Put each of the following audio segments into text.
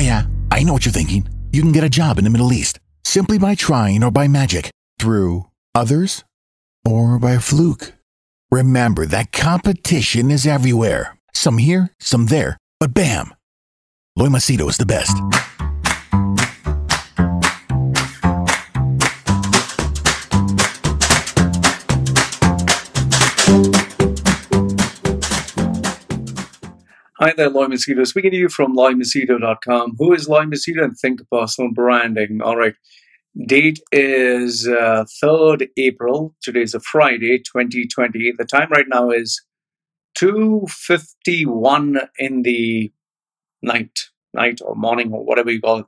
Yeah, I know what you're thinking. You can get a job in the Middle East simply by trying or by magic, through others, or by a fluke. Remember that competition is everywhere. Some here, some there, but bam! Loy Machedo is the best. Hi there, Loy Machedo. Speaking to you from LoyMachedo.com. Who is Loy Machedo and Think Personal Branding? All right. Date is 3rd April. Today is a Friday, 2020. The time right now is 2:51 in the night or morning or whatever you call it.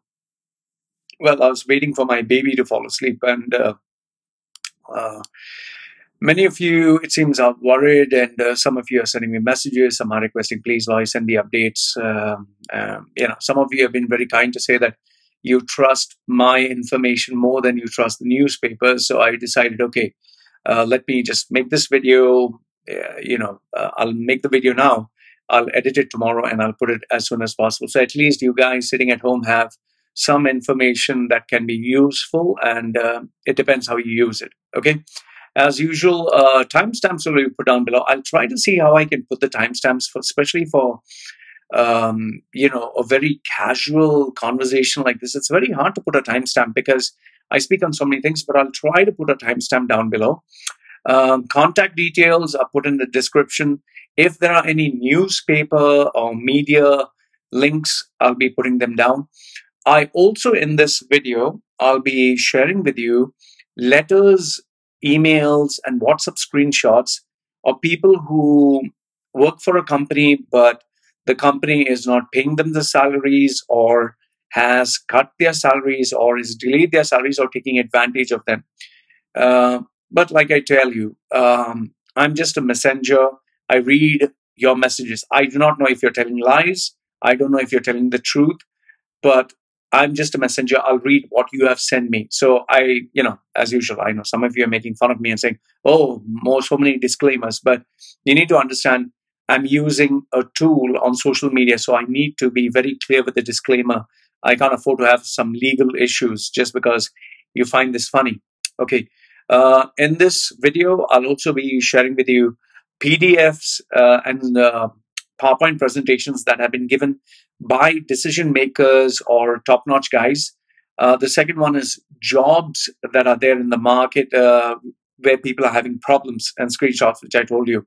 Well, I was waiting for my baby to fall asleep, and many of you, it seems, are worried, and some of you are sending me messages. Some are requesting, please, Loy, send the updates. Some of you have been very kind to say that you trust my information more than you trust the newspapers. So I decided, okay, let me just make this video. I'll make the video now. I'll edit it tomorrow, and I'll put it as soon as possible. So at least you guys sitting at home have some information that can be useful, and it depends how you use it. Okay. As usual, timestamps will be put down below. I'll try to see how I can put the timestamps, especially for a very casual conversation like this. It's very hard to put a timestamp because I speak on so many things, but I'll try to put a timestamp down below. Contact details are put in the description. If there are any newspaper or media links, I'll be putting them down. I also, in this video, I'll be sharing with you letters, emails, and WhatsApp screenshots of people who work for a company, but the company is not paying them the salaries, or has cut their salaries, or is delayed their salaries, or taking advantage of them. But like I tell you, I'm just a messenger. I read your messages. I do not know if you're telling lies. I don't know if you're telling the truth, but I'm just a messenger. I'll read what you have sent me. So as usual, I know some of you are making fun of me and saying, oh, so many disclaimers, but you need to understand I'm using a tool on social media, so I need to be very clear with the disclaimer. I can't afford to have some legal issues just because you find this funny. Okay. In this video, I'll also be sharing with you PDFs and PowerPoint presentations that have been given by decision makers or top-notch guys. The second one is jobs that are there in the market where people are having problems, and screenshots, which I told you.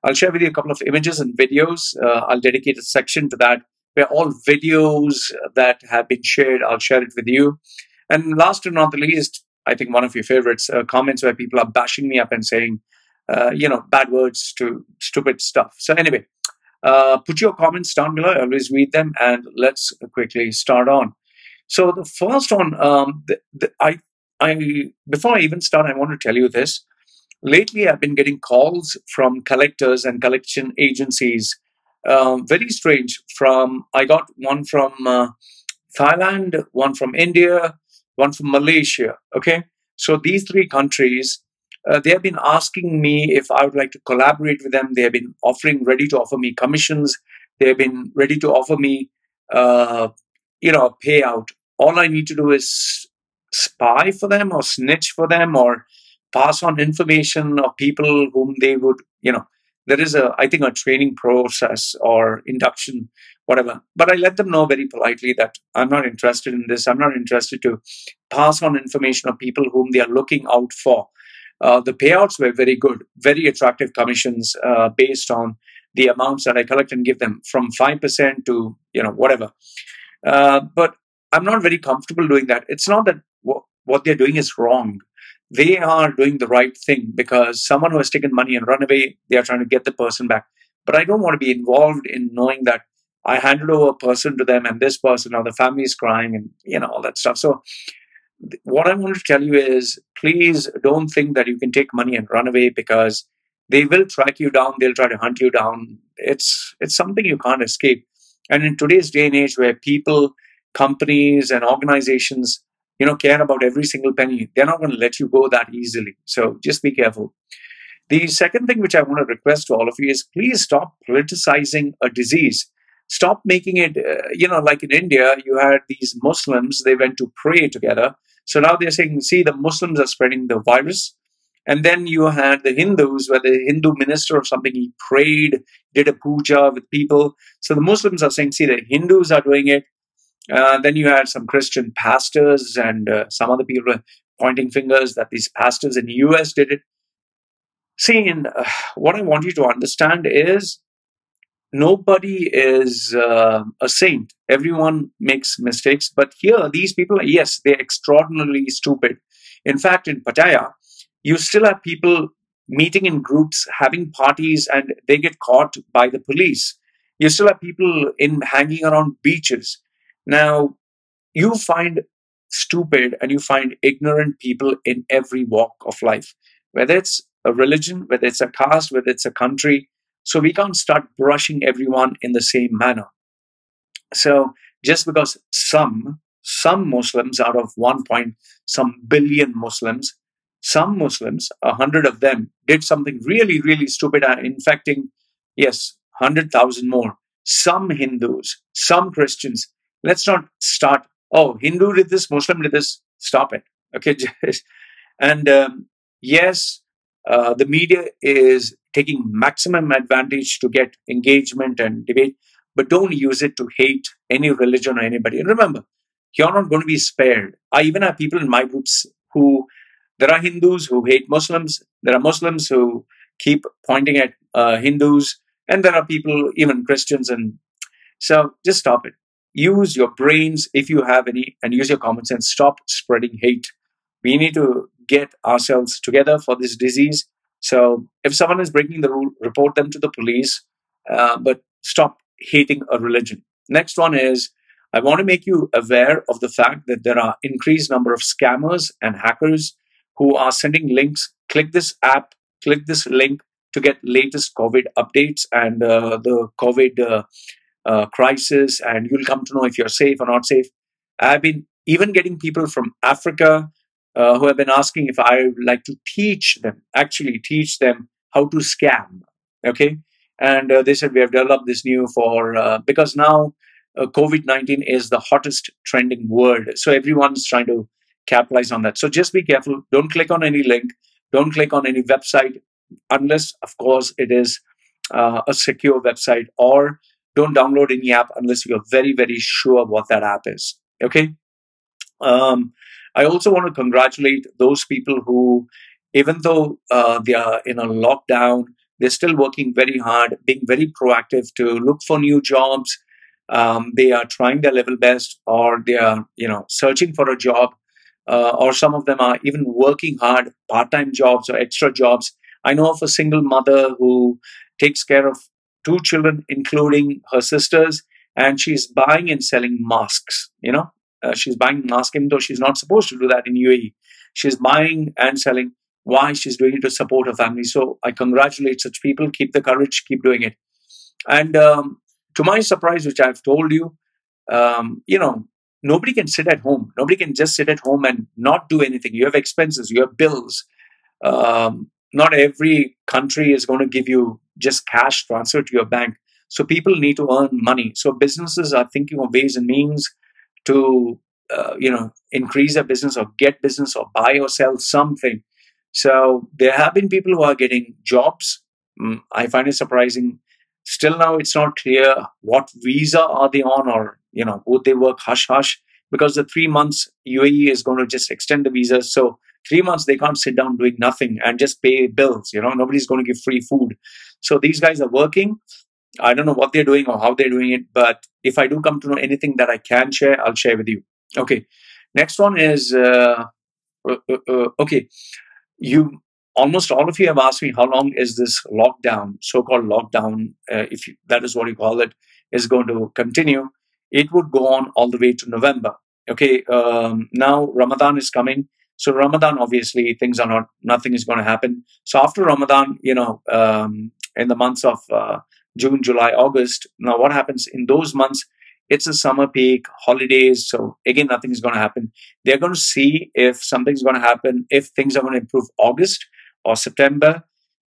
I'll share with you a couple of images and videos. I'll dedicate a section to that, where all videos that have been shared, I'll share it with you. And last but not the least, I think one of your favorites, comments where people are bashing me up and saying, bad words to stupid stuff. So anyway, put your comments down below. I always read them, and let's quickly start on. So the first one, before I even start, I want to tell you this. Lately, I've been getting calls from collectors and collection agencies. Very strange. I got one from Thailand, one from India, one from Malaysia. Okay, so these three countries, they have been asking me if I would like to collaborate with them. They have been ready to offer me commissions. They have been ready to offer me, a payout. All I need to do is spy for them, or snitch for them, or pass on information of people whom they would, there is I think a training process or induction, whatever. But I let them know very politely that I'm not interested in this. I'm not interested to pass on information of people whom they are looking out for. The payouts were very good, very attractive commissions based on the amounts that I collect and give them, from 5% to, whatever. But I'm not very comfortable doing that. It's not that what they're doing is wrong. They are doing the right thing, because someone who has taken money and run away, they are trying to get the person back. But I don't want to be involved in knowing that I handed over a person to them, and this person, or the family is crying, and all that stuff. So what I want to tell you is, please don't think that you can take money and run away, because they will track you down. They'll try to hunt you down. It's something you can't escape. And in today's day and age, where people, companies, and organizations care about every single penny, they're not going to let you go that easily. So just be careful. The second thing which I want to request to all of you is, please stop politicizing a disease. Stop making it, like in India, you had these Muslims, they went to pray together. So now they're saying, see, the Muslims are spreading the virus. And then you had the Hindus, where the Hindu minister or something, he prayed, did a puja with people. So the Muslims are saying, see, the Hindus are doing it. Then you had some Christian pastors and some other people pointing fingers that these pastors in the US did it. See, what I want you to understand is nobody is a saint. Everyone makes mistakes. But here, these people, yes, they're extraordinarily stupid. In fact, in Pattaya, you still have people meeting in groups, having parties, and they get caught by the police. You still have people hanging around beaches. Now, you find stupid and you find ignorant people in every walk of life, whether it's a religion, whether it's a caste, whether it's a country. So we can't start brushing everyone in the same manner. So just because some Muslims out of 1 point some billion Muslims, some Muslims, 100 of them did something really, really stupid, infecting, yes, 100,000 more. Some Hindus, some Christians. Let's not start, oh, Hindu did this, Muslim did this. Stop it. Okay. And yes, the media is taking maximum advantage to get engagement and debate, but don't use it to hate any religion or anybody. And remember, you're not going to be spared. I even have people in my groups there are Hindus who hate Muslims. There are Muslims who keep pointing at Hindus. And there are people, even Christians. And so just stop it. Use your brains if you have any, and use your common sense. Stop spreading hate. We need to get ourselves together for this disease. So if someone is breaking the rule, report them to the police, but stop hating a religion. Next one is, I want to make you aware of the fact that there are increased number of scammers and hackers who are sending links. Click this app, click this link to get latest COVID updates and the COVID crisis, and you'll come to know if you're safe or not safe. I've been even getting people from Africa who have been asking if I would like to actually teach them how to scam. Okay. And they said we have developed this new because now COVID-19 is the hottest trending word. So everyone's trying to capitalize on that. So just be careful. Don't click on any link. Don't click on any website unless, of course, it is a secure website, or don't download any app unless you're very, very sure what that app is. Okay. I also want to congratulate those people who, even though they are in a lockdown, they're still working very hard, being very proactive to look for new jobs. They are trying their level best, or they are, searching for a job, or some of them are even working hard, part-time jobs or extra jobs. I know of a single mother who takes care of 2 children, including her sisters, and she's buying and selling masks. She's buying masks, even though she's not supposed to do that in UAE. She's buying and selling. Why? She's doing it to support her family. So I congratulate such people. Keep the courage. Keep doing it. And to my surprise, which I've told you, nobody can sit at home. Nobody can just sit at home and not do anything. You have expenses. You have bills. Not every country is going to give you just cash transfer to your bank. So people need to earn money. So businesses are thinking of ways and means to, increase their business or get business or buy or sell something. So there have been people who are getting jobs. I find it surprising. Still now, it's not clear what visa are they on, or, would they work hush-hush? Because the 3 months UAE is going to just extend the visas. So 3 months, they can't sit down doing nothing and just pay bills. Nobody's going to give free food. So these guys are working. I don't know what they're doing or how they're doing it. But if I do come to know anything that I can share, I'll share with you. Okay. Next one is, okay. Almost all of you have asked me how long is this lockdown, so-called lockdown, that is what you call it, is going to continue. It would go on all the way to November. Okay, now Ramadan is coming. So Ramadan, obviously, nothing is going to happen. So after Ramadan, in the months of June, July, August, now what happens in those months? It's a summer peak, holidays. So again, nothing is going to happen. They're going to see if something's going to happen, if things are going to improve August or September.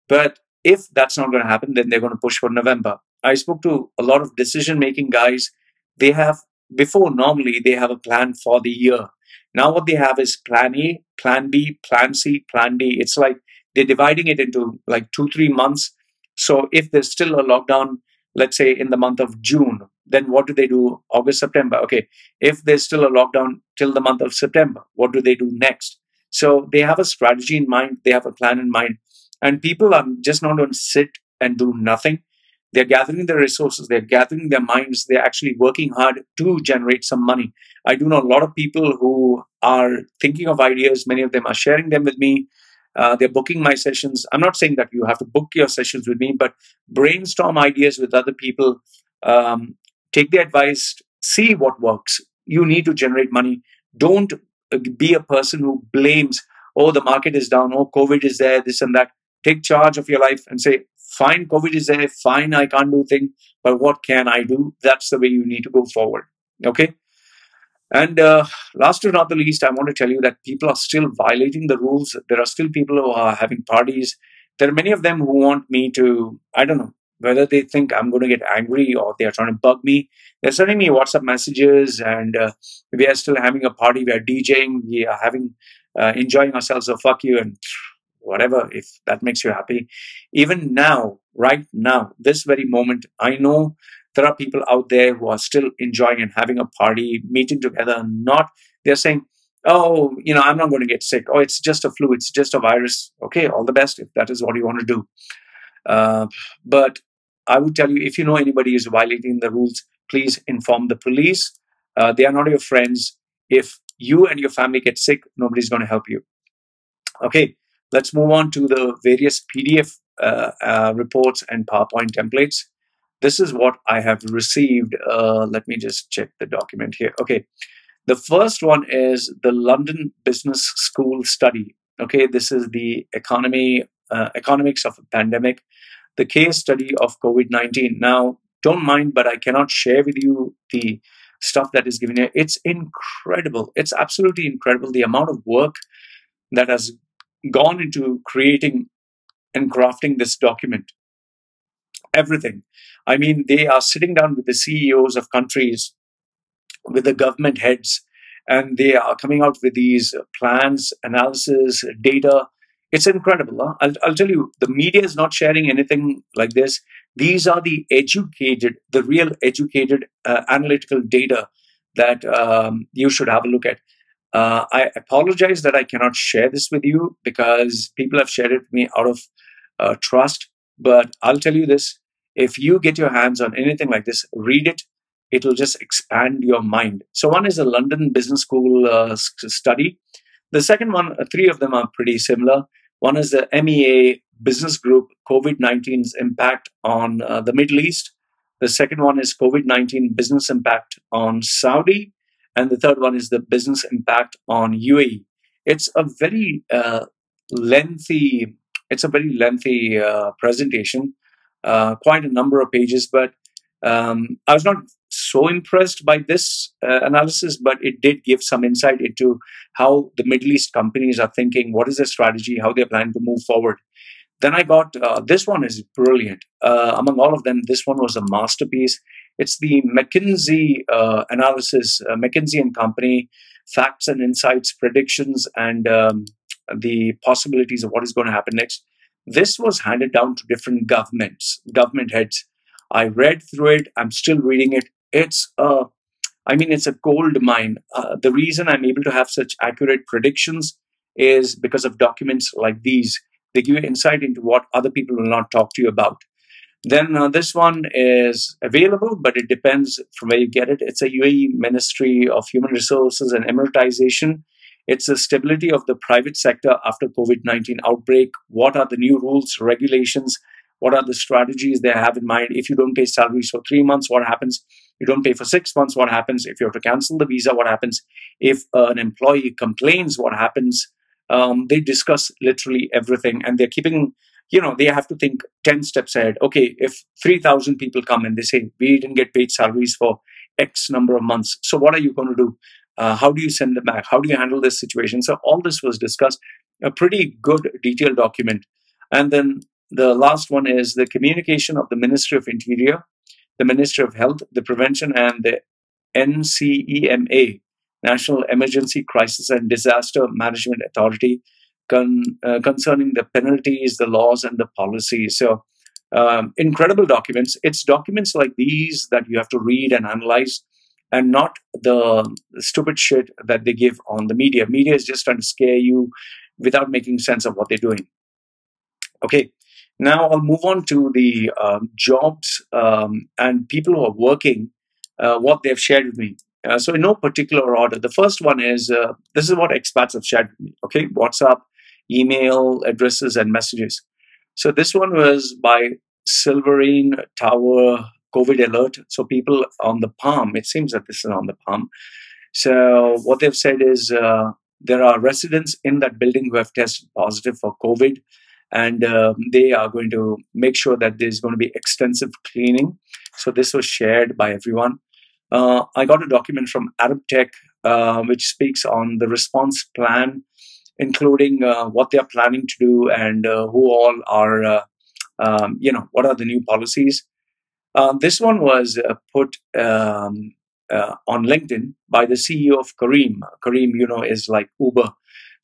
But if that's not going to happen, then they're going to push for November. I spoke to a lot of decision-making guys. They have, before normally, they have a plan for the year. Now what they have is plan A, plan B, plan C, plan D. It's like they're dividing it into like 2, 3 months. So if there's still a lockdown, let's say in the month of June, then what do they do? August, September. Okay. If there's still a lockdown till the month of September, what do they do next? So they have a strategy in mind. They have a plan in mind. And people are just not going to sit and do nothing. They're gathering their resources. They're gathering their minds. They're actually working hard to generate some money. I do know a lot of people who are thinking of ideas. Many of them are sharing them with me. They're booking my sessions. I'm not saying that you have to book your sessions with me, but brainstorm ideas with other people. Take the advice. See what works. You need to generate money. Don't be a person who blames, oh, the market is down, oh, COVID is there, this and that. Take charge of your life and say, fine, COVID is there, fine, I can't do things, but what can I do? That's the way you need to go forward. Okay. And last but not the least, I want to tell you that people are still violating the rules. There are still people who are having parties. There are many of them who want me to, I don't know, whether they think I'm going to get angry or they are trying to bug me. They're sending me WhatsApp messages, and we are still having a party. We are DJing. We are having enjoying ourselves. So fuck you and whatever, if that makes you happy. Even now, right now, this very moment, I know there are people out there who are still enjoying and having a party, meeting together. Not they're saying, oh, I'm not going to get sick. Oh, it's just a flu. It's just a virus. Okay, all the best if that is what you want to do. But I would tell you, if you know anybody is violating the rules, please inform the police. They are not your friends. If you and your family get sick, nobody's going to help you. Okay, let's move on to the various PDF reports and PowerPoint templates. This is what I have received. Let me just check the document here. Okay, the first one is the London Business School study. Okay, this is the economics of a pandemic, the case study of COVID-19. Now, don't mind, but I cannot share with you the stuff that is given here. It's incredible. It's absolutely incredible, the amount of work that has gone into creating and crafting this document. Everything. I mean, they are sitting down with the CEOs of countries, with the government heads, and they are coming out with these plans, analysis, data. It's incredible. Huh? I'll tell you, the media is not sharing anything like this. These are the educated, the real educated analytical data that you should have a look at. I apologize that I cannot share this with you because people have shared it with me out of trust. But I'll tell you this, if you get your hands on anything like this, read it. It'll just expand your mind. So one is a London Business School study. The second one, three of them are pretty similar. One is the MEA Business Group, COVID-19's impact on the Middle East. The second one is COVID-19 business impact on Saudi. And the third one is the business impact on UAE. It's a very lengthy presentation, quite a number of pages, but I was not so impressed by this analysis, but it did give some insight into how the Middle East companies are thinking, what is their strategy, how they're planning to move forward. Then I got, this one is brilliant. Among all of them, this one was a masterpiece. It's the McKinsey analysis, McKinsey and Company, facts and insights, predictions, and the possibilities of what is going to happen next. This was handed down to different government heads. I read through it. I'm still reading it. It's a gold mine. The reason I'm able to have such accurate predictions is because of documents like these. They give you insight into what other people will not talk to you about. Then this one is available, but it depends from where you get it. It's a UAE Ministry of Human Resources and Emiratisation. It's the stability of the private sector after COVID-19 outbreak. What are the new rules, regulations? What are the strategies they have in mind? If you don't pay salaries for 3 months, what happens? You don't pay for 6 months, what happens? If you have to cancel the visa, what happens? If an employee complains, what happens? They discuss literally everything, and they're keeping, they have to think 10 steps ahead. Okay, if 3,000 people come and they say, we didn't get paid salaries for X number of months, so what are you going to do? How do you send them back? How do you handle this situation? So all this was discussed, a pretty good detailed document. And then the last one is the communication of the Ministry of Interior the Ministry of Health, the Prevention, and the NCEMA, National Emergency Crisis and Disaster Management Authority, concerning the penalties, the laws, and the policies. So, incredible documents. It's documents like these that you have to read and analyze, and not the stupid shit that they give on the media. Media is just trying to scare you without making sense of what they're doing. Okay, now I'll move on to the jobs and people who are working, what they've shared with me. So in no particular order, the first one is, this is what expats have shared with me. Okay, WhatsApp, email addresses, and messages. So this one was by Silverine Tower COVID alert. So people on the Palm, it seems that this is on the Palm. So what they've said is there are residents in that building who have tested positive for COVID, and they are going to make sure that there's going to be extensive cleaning. So this was shared by everyone. I got a document from Arab Tech, which speaks on the response plan, including what they are planning to do and who all are, what are the new policies. This one was put on LinkedIn by the CEO of Kareem. Kareem, is like Uber.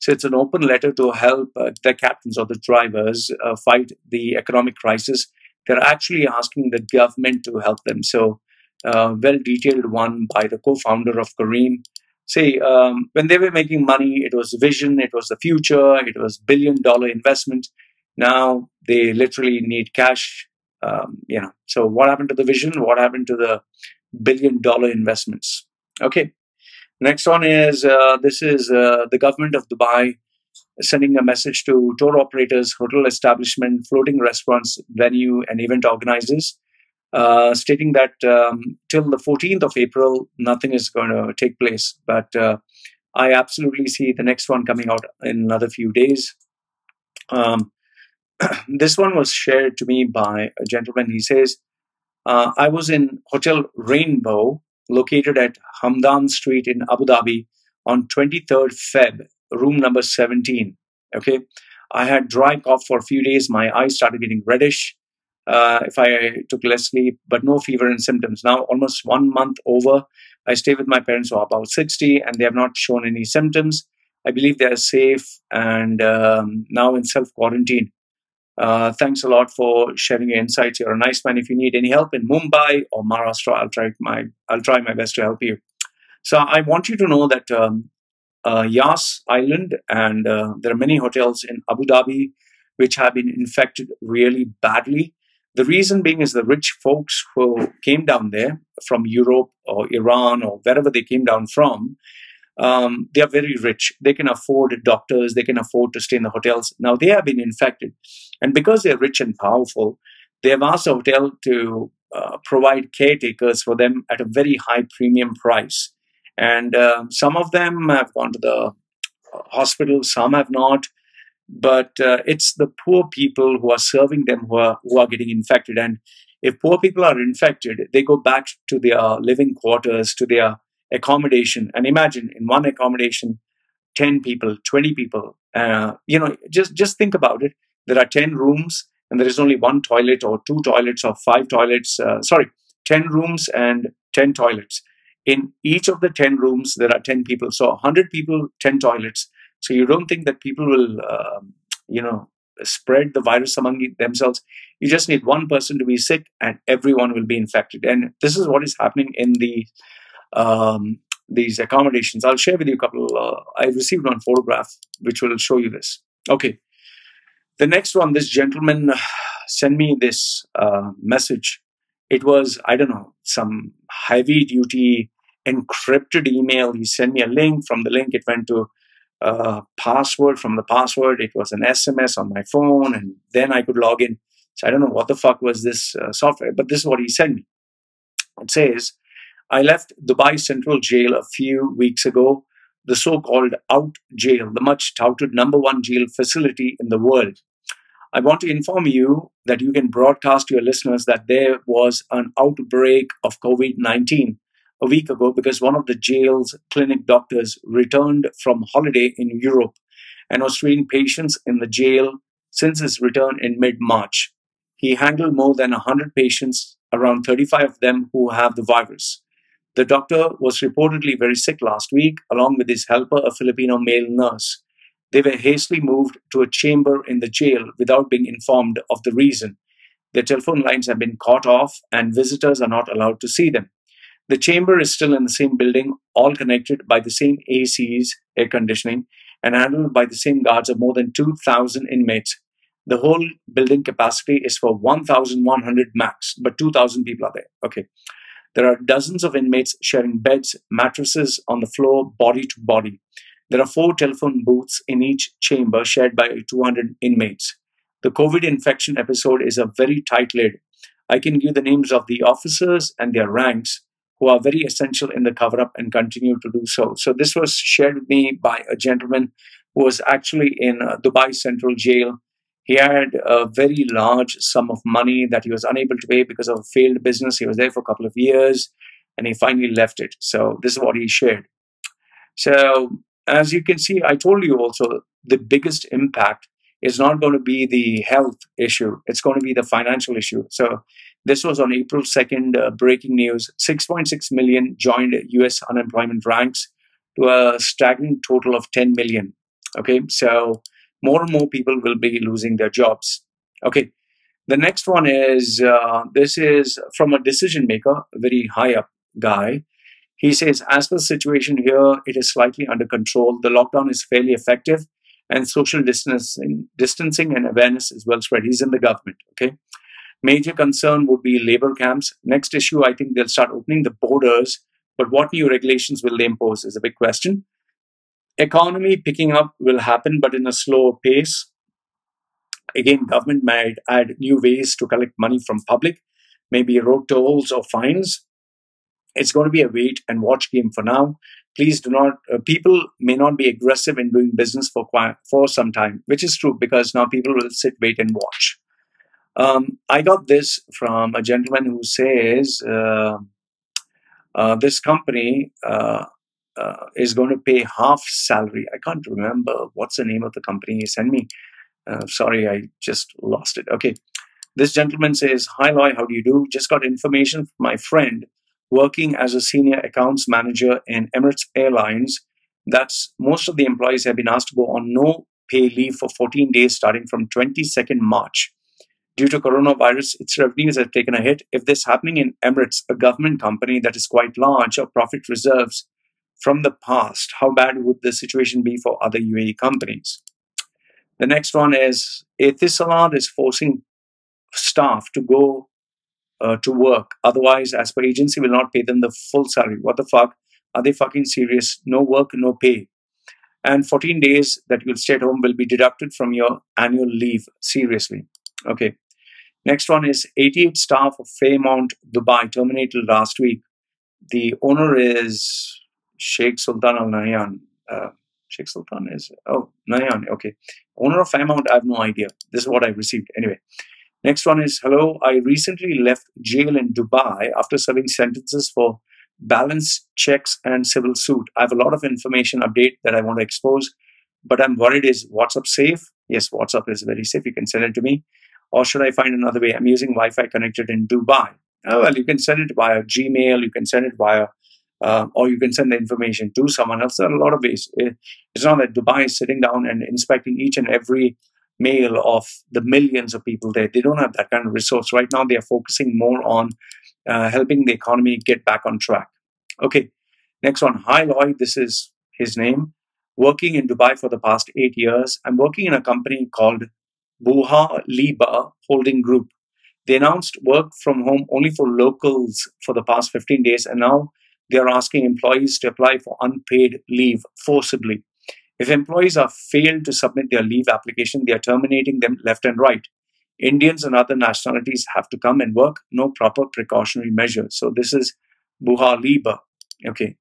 So it's an open letter to help the captains or the drivers fight the economic crisis. They're actually asking the government to help them. So well-detailed one by the co-founder of Kareem. Say, when they were making money, it was vision, it was the future, it was billion-dollar investment. Now they literally need cash. So what happened to the vision? What happened to the billion-dollar investments? Okay. Next one is, this is the government of Dubai sending a message to tour operators, hotel establishment, floating restaurants, venue, and event organizers, stating that till the 14th of April, nothing is going to take place. But I absolutely see the next one coming out in another few days. This one was shared to me by a gentleman. He says, I was in Hotel Rainbow, located at Hamdan Street in Abu Dhabi on 23rd Feb, room number 17. Okay. I had dry cough for a few days. My eyes started getting reddish if I took less sleep, but no fever and symptoms. Now, almost 1 month over, I stay with my parents who are about 60, and they have not shown any symptoms. I believe they are safe and now in self-quarantine. Thanks a lot for sharing your insights. You're a nice man. If you need any help in Mumbai or Maharashtra, I'll try my best to help you. So I want you to know that Yas Island and there are many hotels in Abu Dhabi which have been infected really badly. The reason being is the rich folks who came down there from Europe or Iran or wherever they came down from, they are very rich. They can afford doctors. They can afford to stay in the hotels. Now, they have been infected. And because they're rich and powerful, they have asked the hotel to provide caretakers for them at a very high premium price. And some of them have gone to the hospital, some have not. But it's the poor people who are serving them who are getting infected. And if poor people are infected, they go back to their living quarters, to their accommodation. And imagine in one accommodation, 10 people, 20 people. Just think about it. There are 10 rooms and there is only one toilet or two toilets or five toilets. 10 rooms and 10 toilets. In each of the 10 rooms, there are 10 people. So 100 people, 10 toilets. So you don't think that people will, spread the virus among themselves. You just need one person to be sick and everyone will be infected. And this is what is happening in these accommodations. I'll share with you a couple. I received one photograph which will show you this. Okay. The next one, this gentleman sent me this message. It was, I don't know, some heavy duty encrypted email. He sent me a link. From the link, it went to password. From the password, it was an SMS on my phone, and then I could log in. So I don't know what the fuck was this software, but this is what he sent me. It says, I left Dubai Central Jail a few weeks ago, the so-called out jail, the much touted #1 jail facility in the world. I want to inform you that you can broadcast to your listeners that there was an outbreak of COVID-19 a week ago because one of the jail's clinic doctors returned from holiday in Europe and was treating patients in the jail since his return in mid-March. He handled more than 100 patients around 35 of them who have the virus. The doctor was reportedly very sick last week, along with his helper, a Filipino male nurse. They were hastily moved to a chamber in the jail without being informed of the reason. Their telephone lines have been cut off, and visitors are not allowed to see them. The chamber is still in the same building, all connected by the same ACs, air conditioning, and handled by the same guards of more than 2,000 inmates. The whole building capacity is for 1,100 max, but 2,000 people are there. Okay. There are dozens of inmates sharing beds, mattresses on the floor, body to body. There are 4 telephone booths in each chamber shared by 200 inmates. The COVID infection episode is a very tight lid. I can give the names of the officers and their ranks who are very essential in the cover-up and continue to do so. So this was shared with me by a gentleman who was actually in Dubai Central Jail. He had a very large sum of money that he was unable to pay because of a failed business. He was there for a couple of years and he finally left it. So this is what he shared. So as you can see, I told you also the biggest impact is not going to be the health issue. It's going to be the financial issue. So this was on April 2nd, breaking news. 6.6 million joined US unemployment ranks to a staggering total of 10 million. Okay, so more and more people will be losing their jobs. Okay, the next one is, this is from a decision maker, a very high up guy. He says, as per the situation here, it is slightly under control. The lockdown is fairly effective and social distancing and awareness is well spread. He's in the government, okay? Major concern would be labor camps. Next issue, I think they'll start opening the borders, but what new regulations will they impose is a big question. Economy picking up will happen, but in a slower pace. Again, government might add new ways to collect money from public, maybe road tolls or fines. It's going to be a wait and watch game for now. Please do not, people may not be aggressive in doing business for some time, which is true because now people will sit, wait and watch. I got this from a gentleman who says this company is going to pay half salary. I can't remember what's the name of the company he sent me. Sorry, I just lost it. Okay. This gentleman says, hi Loy, how do you do? Just got information from my friend working as a senior accounts manager in Emirates Airlines. That's most of the employees have been asked to go on no pay leave for 14 days starting from 22nd March. Due to coronavirus, its revenues have taken a hit. If this happening in Emirates, a government company that is quite large, or profit reserves from the past, how bad would the situation be for other UAE companies? The next one is, Etisalat is forcing staff to go to work. Otherwise, as per agency, will not pay them the full salary. What the fuck? Are they fucking serious? No work, no pay. And 14 days that you'll stay at home will be deducted from your annual leave. Seriously. Okay. Next one is 88 staff of Fairmont Dubai terminated last week. The owner is Sheikh Sultan Al Nahyan. Sheikh Sultan is, Nahyan. Okay. Owner of Fairmont, I have no idea. This is what I received. Anyway. Next one is, hello, I recently left jail in Dubai after serving sentences for balance checks and civil suit. I have a lot of information update that I want to expose, but I'm worried, is WhatsApp safe? Yes, WhatsApp is very safe. You can send it to me. Or should I find another way? I'm using Wi-Fi connected in Dubai. Oh, well, you can send it via Gmail. You can send it via, or you can send the information to someone else. There are a lot of ways. It's not that Dubai is sitting down and inspecting each and every mail of the millions of people there. They don't have that kind of resource. Right now, they are focusing more on helping the economy get back on track. Okay, next one. Hi, Loy. This is his name. Working in Dubai for the past 8 years. I'm working in a company called Buha Liba Holding Group. They announced work from home only for locals for the past 15 days, and now they are asking employees to apply for unpaid leave forcibly. If employees are failed to submit their leave application, they are terminating them left and right. Indians and other nationalities have to come and work, no proper precautionary measures. So this is Buha Liba. Okay.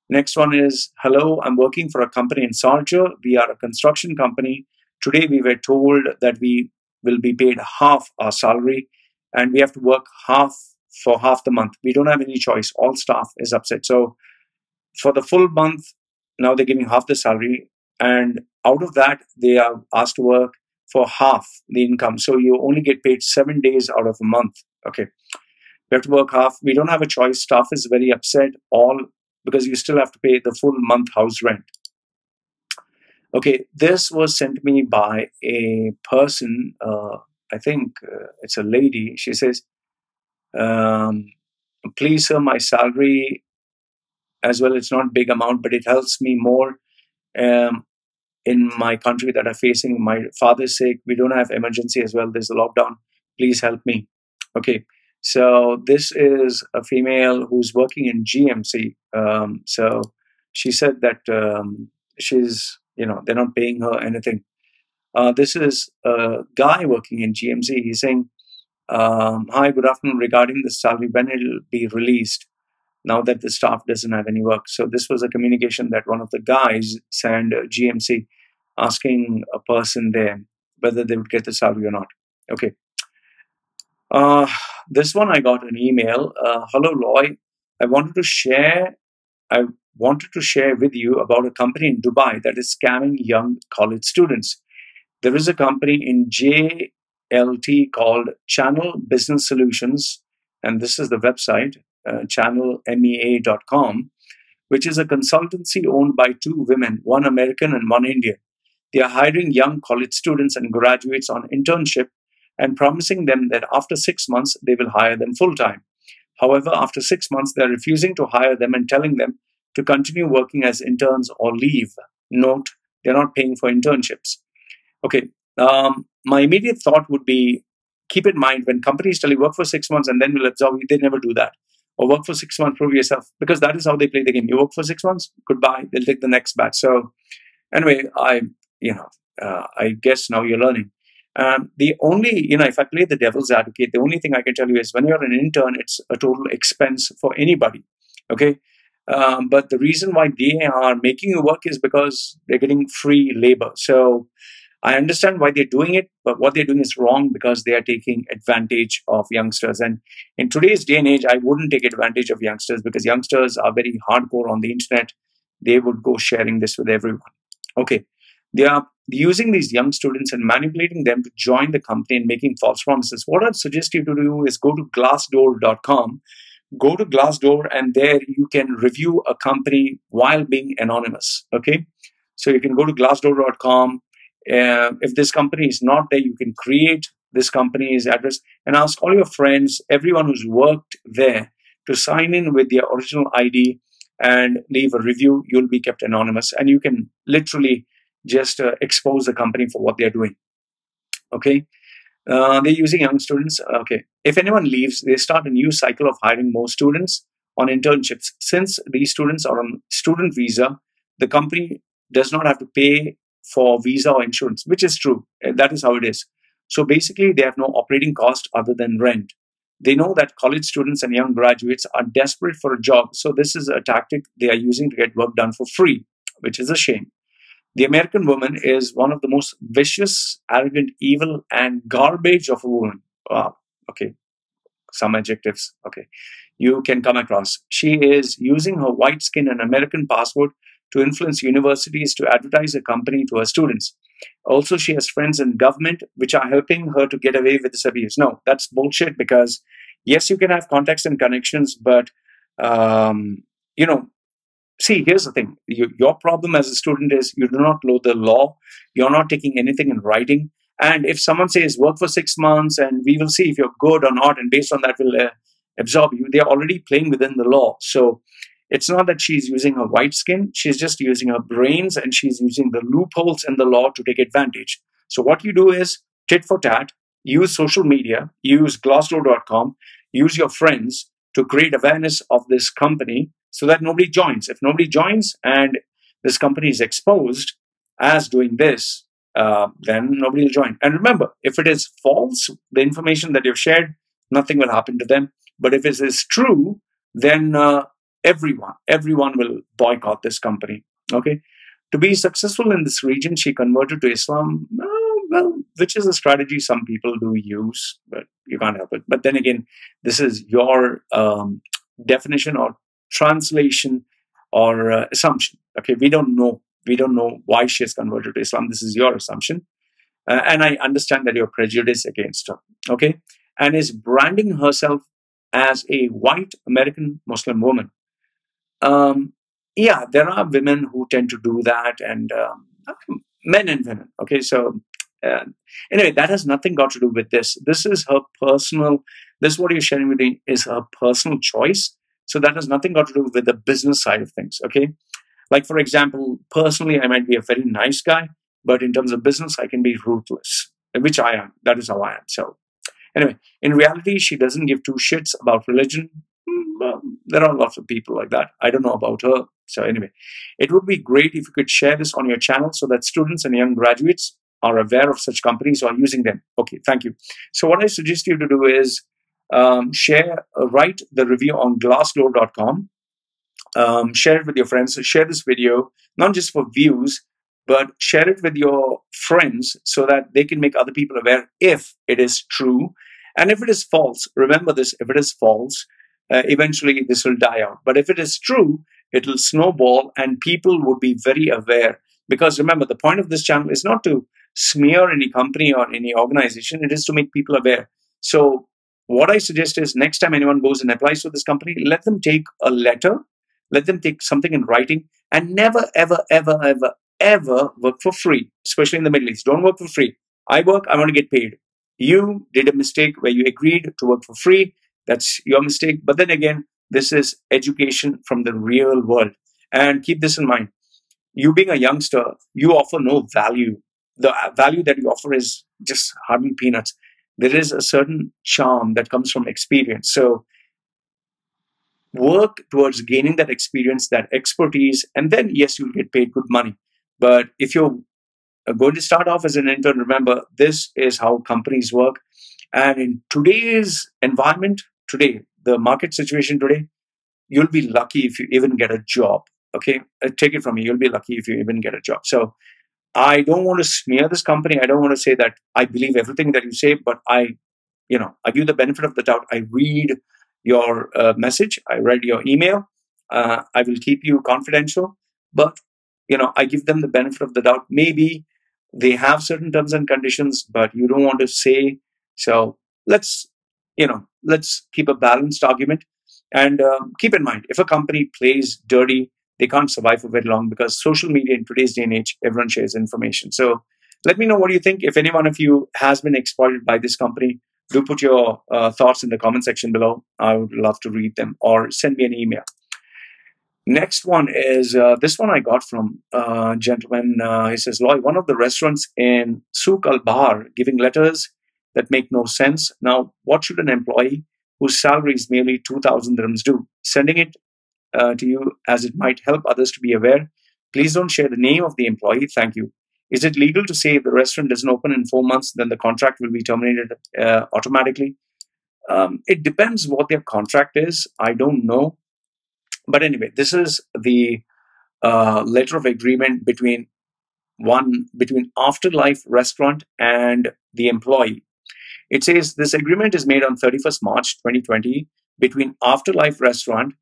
Next one is, hello, I'm working for a company in Sharjah. We are a construction company. Today we were told that we will be paid half our salary and we have to work for half the month. We don't have any choice. All staff is upset. So for the full month, now they're giving half the salary. And out of that, they are asked to work for half the income. So you only get paid 7 days out of a month. Okay. We have to work half. We don't have a choice. Staff is very upset, all because you still have to pay the full month house rent. Okay, this was sent to me by a person, I think it's a lady. She says, please, sir, my salary as well, it's not a big amount, but it helps me more in my country that are facing my father's sake. We don't have emergency as well. There's a lockdown. Please help me. Okay, so this is a female who's working in GMC. So she said that she's, they're not paying her anything. This is a guy working in GMC. He's saying, hi, good afternoon. Regarding the salary, when it will be released now that the staff doesn't have any work. So this was a communication that one of the guys sent GMC asking a person there whether they would get the salary or not. Okay. This one I got an email. Hello, Loy. I wanted to share with you about a company in Dubai that is scamming young college students. There is a company in JLT called Channel Business Solutions, and this is the website, channelmea.com, which is a consultancy owned by two women, one American and one Indian. They are hiring young college students and graduates on internship and promising them that after 6 months, they will hire them full-time. However, after 6 months, they're refusing to hire them and telling them to continue working as interns or leave. Note, they're not paying for internships. Okay, my immediate thought would be, keep in mind when companies tell you work for 6 months and then we'll absorb you, they never do that. Or work for 6 months, prove yourself, because that is how they play the game. You work for 6 months, goodbye, they'll take the next batch. So anyway, I guess now you're learning. The only, if I play the devil's advocate, the only thing I can tell you is when you're an intern, it's a total expense for anybody. Okay. But the reason why they are making you work is because they're getting free labor. So I understand why they're doing it, but what they're doing is wrong because they are taking advantage of youngsters. And in today's day and age, I wouldn't take advantage of youngsters because youngsters are very hardcore on the internet. They would go sharing this with everyone. Okay. They are using these young students and manipulating them to join the company and making false promises. What I'd suggest you to do is go to glassdoor.com. Go to Glassdoor, and there you can review a company while being anonymous. Okay. So you can go to glassdoor.com. If this company is not there, you can create this company's address and ask all your friends, everyone who's worked there, to sign in with their original ID and leave a review. You'll be kept anonymous, and you can literally just expose the company for what they're doing. Okay. They're using young students. Okay. If anyone leaves, they start a new cycle of hiring more students on internships. Since these students are on student visa, the company does not have to pay for visa or insurance, which is true. That is how it is. So basically, they have no operating cost other than rent. They know that college students and young graduates are desperate for a job. So this is a tactic they are using to get work done for free, which is a shame. The American woman is one of the most vicious, arrogant, evil, and garbage of a woman. Wow. Okay. Some adjectives. Okay. You can come across. She is using her white skin and American passport to influence universities to advertise a company to her students. Also, she has friends in government which are helping her to get away with this abuse. No, that's bullshit because, yes, you can have contacts and connections, but, see, here's the thing. Your problem as a student is you do not know the law. You're not taking anything in writing. And if someone says work for 6 months and we will see if you're good or not, and based on that we'll absorb you, they're already playing within the law. So it's not that she's using her white skin. She's just using her brains and she's using the loopholes in the law to take advantage. So what you do is tit for tat, use social media, use glassdoor.com, use your friends to create awareness of this company so that nobody joins. If nobody joins and this company is exposed as doing this, then nobody will join. And remember, if it is false, the information that you've shared, nothing will happen to them. But if it is true, then everyone will boycott this company. Okay. To be successful in this region, she converted to Islam, which is a strategy some people do use, but you can't help it. But then again, this is your definition or translation or assumption. Okay, we don't know. We don't know why she has converted to Islam. This is your assumption. And I understand that you're prejudiced against her. Okay, and is branding herself as a white American Muslim woman. Um, yeah, there are women who tend to do that, and men and women. Okay, so uh, anyway, that has nothing got to do with this. This is her personal. This what you're sharing with me is her personal choice. So that has nothing got to do with the business side of things. Okay, like for example, personally, I might be a very nice guy, but in terms of business, I can be ruthless, which I am. That is how I am. So anyway, in reality, she doesn't give two shits about religion. Well, there are lots of people like that. I don't know about her. So anyway, it would be great if you could share this on your channel so that students and young graduates are aware of such companies or using them. Okay, thank you. So what I suggest you to do is write the review on glassdoor.com. Share it with your friends. Share this video, not just for views, but share it with your friends so that they can make other people aware if it is true. And if it is false, remember this, if it is false, eventually this will die out. But if it is true, it will snowball and people would be very aware. Because remember, the point of this channel is not to smear any company or any organization. It is to make people aware. So what I suggest is next time anyone goes and applies to this company, let them take a letter, let them take something in writing, and never, ever, ever, ever, ever work for free, especially in the Middle East. Don't work for free. I work, I want to get paid. You did a mistake where you agreed to work for free. That's your mistake. But then again, this is education from the real world. And keep this in mind. You being a youngster, you offer no value. The value that you offer is just hardly peanuts. There is a certain charm that comes from experience. So work towards gaining that experience, that expertise, and then yes, you'll get paid good money. But if you're going to start off as an intern, remember, this is how companies work. And in today's environment, today, the market situation today, you'll be lucky if you even get a job. Okay, take it from me. You'll be lucky if you even get a job. So I don't want to smear this company. I don't want to say that I believe everything that you say, but I give you the benefit of the doubt. I read your message. I read your email. I will keep you confidential, but I give them the benefit of the doubt. Maybe they have certain terms and conditions, but you don't want to say. So let's keep a balanced argument. And keep in mind, if a company plays dirty, they can't survive for very long because social media in today's day and age, everyone shares information. So let me know what you think. If any one of you has been exploited by this company, do put your thoughts in the comment section below. I would love to read them, or send me an email. Next one is this one I got from a gentleman. He says, Loy, one of the restaurants in Souk al-Bahar giving letters that make no sense. Now, what should an employee whose salary is merely 2,000 dirhams do? Sending it to you as it might help others to be aware. Please don't share the name of the employee. Thank you. Is it legal to say if the restaurant doesn't open in 4 months, then the contract will be terminated automatically? It depends what their contract is. I don't know. But anyway, this is the letter of agreement between Afterlife Restaurant and the employee. It says this agreement is made on 31st March 2020 between Afterlife Restaurant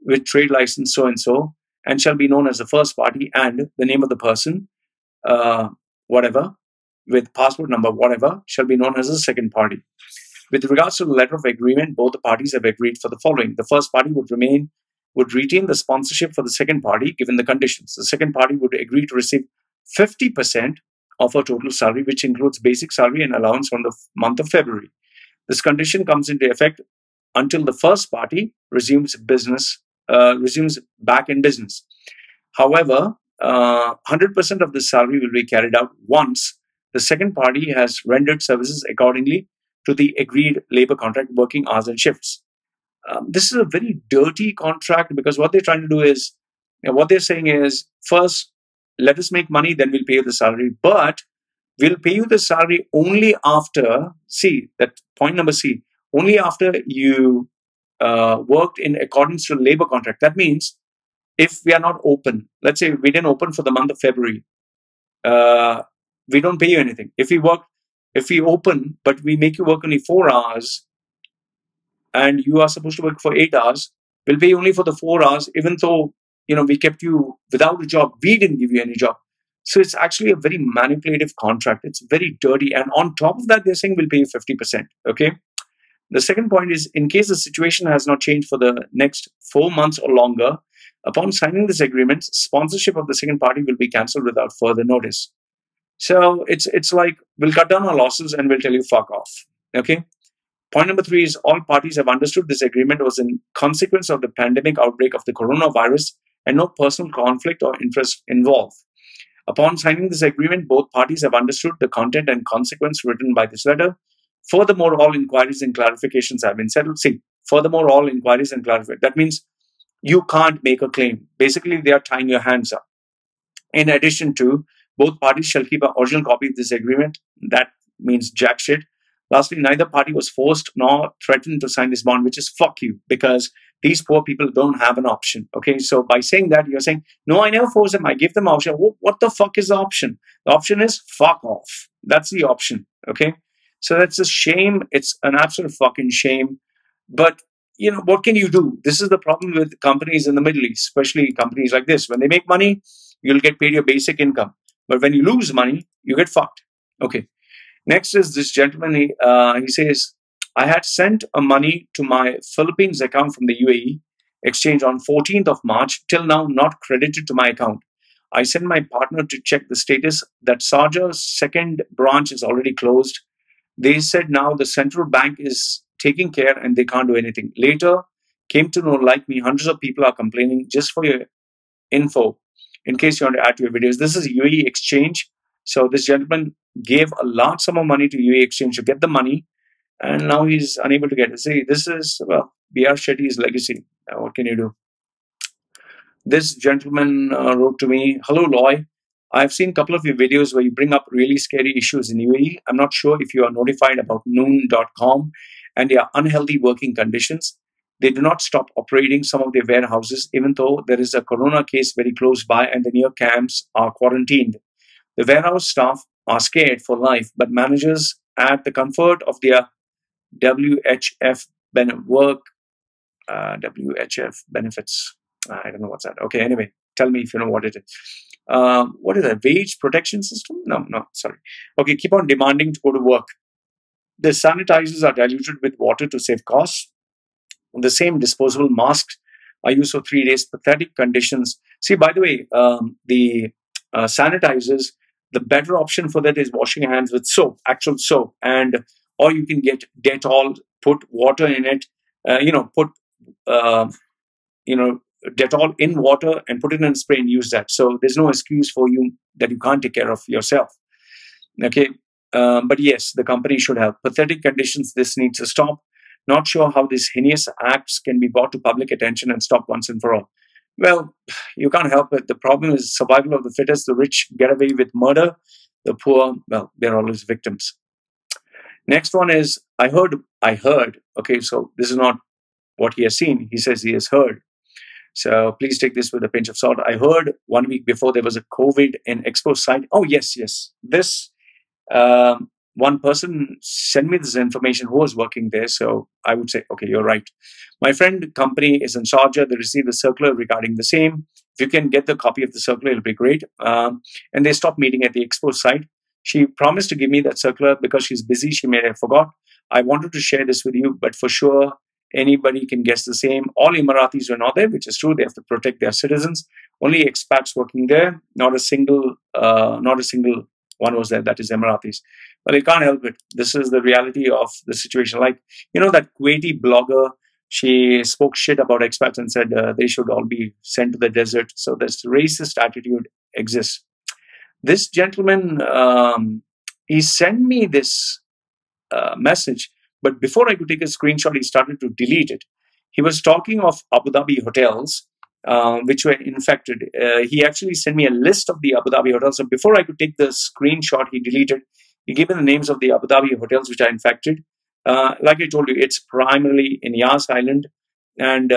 with trade license so-and-so and shall be known as the first party, and the name of the person, whatever, with passport number, whatever, shall be known as the second party. With regards to the letter of agreement, both the parties have agreed for the following. The first party would retain the sponsorship for the second party given the conditions. The second party would agree to receive 50% of her total salary, which includes basic salary and allowance from the month of February. This condition comes into effect until the first party resumes back in business. However, 100% of the salary will be carried out once the second party has rendered services accordingly to the agreed labor contract, working hours and shifts. This is a very dirty contract, because what they're trying to do is, what they're saying is, first, let us make money, then we'll pay you the salary. But we'll pay you the salary only after, see, that point number C, only after you worked in accordance to the labor contract. That means if we are not open, let's say we didn't open for the month of February, we don't pay you anything. If we open, but we make you work only 4 hours, and you are supposed to work for 8 hours, we'll pay you only for the 4 hours, even though, we kept you without a job. We didn't give you any job. So it's actually a very manipulative contract. It's very dirty. And on top of that, they're saying we'll pay you 50%. Okay. The second point is, in case the situation has not changed for the next 4 months or longer, upon signing this agreement, sponsorship of the second party will be cancelled without further notice. So it's like, we'll cut down our losses and we'll tell you fuck off. Okay. Point number 3 is, all parties have understood this agreement was in consequence of the pandemic outbreak of the coronavirus and no personal conflict or interest involved. Upon signing this agreement, both parties have understood the content and consequence written by this letter. Furthermore, all inquiries and clarifications have been settled. See, furthermore, all inquiries and clarifications. That means you can't make a claim. Basically, they are tying your hands up. In addition to, both parties shall keep an original copy of this agreement. That means jack shit. Lastly, neither party was forced nor threatened to sign this bond, which is fuck you, because these poor people don't have an option. Okay, so by saying that, you're saying, no, I never forced them. I gave them option. What the fuck is the option? The option is fuck off. That's the option. Okay. So that's a shame. It's an absolute fucking shame. But, what can you do? This is the problem with companies in the Middle East, especially companies like this. When they make money, you'll get paid your basic income. But when you lose money, you get fucked. Okay. Next is this gentleman. He says, I had sent money to my Philippines account from the UAE exchange on 14th of March, till now not credited to my account. I sent my partner to check the status. That Sharjah's second branch is already closed. They said now the central bank is taking care and they can't do anything. Later, came to know, like me, hundreds of people are complaining. Just for your info, in case you want to add to your videos, this is UAE Exchange. So this gentleman gave a large sum of money to UAE Exchange to get the money, and now he's unable to get it. See, this is, B.R. Shetty's legacy. What can you do? This gentleman wrote to me, hello, Loy. I've seen a couple of your videos where you bring up really scary issues in UAE. I'm not sure if you are notified about noon.com and their unhealthy working conditions. They do not stop operating some of their warehouses, even though there is a corona case very close by and the near camps are quarantined. The warehouse staff are scared for life, but managers at the comfort of their WHF benefits. I don't know what's that. Okay, anyway, tell me if you know what it is. What is that? Wage protection system? No, sorry. Okay, keep on demanding to go to work. The sanitizers are diluted with water to save costs. The same disposable masks are used for 3 days. Pathetic conditions. See, by the way, the sanitizers, the better option for that is washing your hands with soap, actual soap, or you can get Dettol, put water in it, put Dettol in water and put it in a spray and use that. So there's no excuse for you that you can't take care of yourself. Okay. But yes, the company should help. Pathetic conditions, this needs to stop. Not sure how these heinous acts can be brought to public attention and stop once and for all. Well, you can't help it. The problem is survival of the fittest. The rich get away with murder. The poor, well, they're always victims. Next one is, I heard. Okay, so this is not what he has seen. He says he has heard. So please take this with a pinch of salt. I heard 1 week before there was a COVID in Expo site. Oh, yes. This one person sent me this information who was working there. So I would say, okay, you're right. My friend company is in Sharjah. They received a circular regarding the same. If you can get the copy of the circular, it'll be great. And they stopped meeting at the Expo site. She promised to give me that circular because she's busy. She may have forgot. I wanted to share this with you, but for sure, anybody can guess the same. All Emiratis are not there, which is true. They have to protect their citizens. Only expats working there. Not a single one was there. That is Emiratis. But they can't help it. This is the reality of the situation. Like, that Kuwaiti blogger, she spoke shit about expats and said they should all be sent to the desert. So this racist attitude exists. This gentleman, he sent me this message, but before I could take a screenshot, he started to delete it. He was talking of Abu Dhabi hotels, which were infected. He actually sent me a list of the Abu Dhabi hotels. So before I could take the screenshot, he deleted. He gave me the names of the Abu Dhabi hotels which are infected. Like I told you, it's primarily in Yas Island, and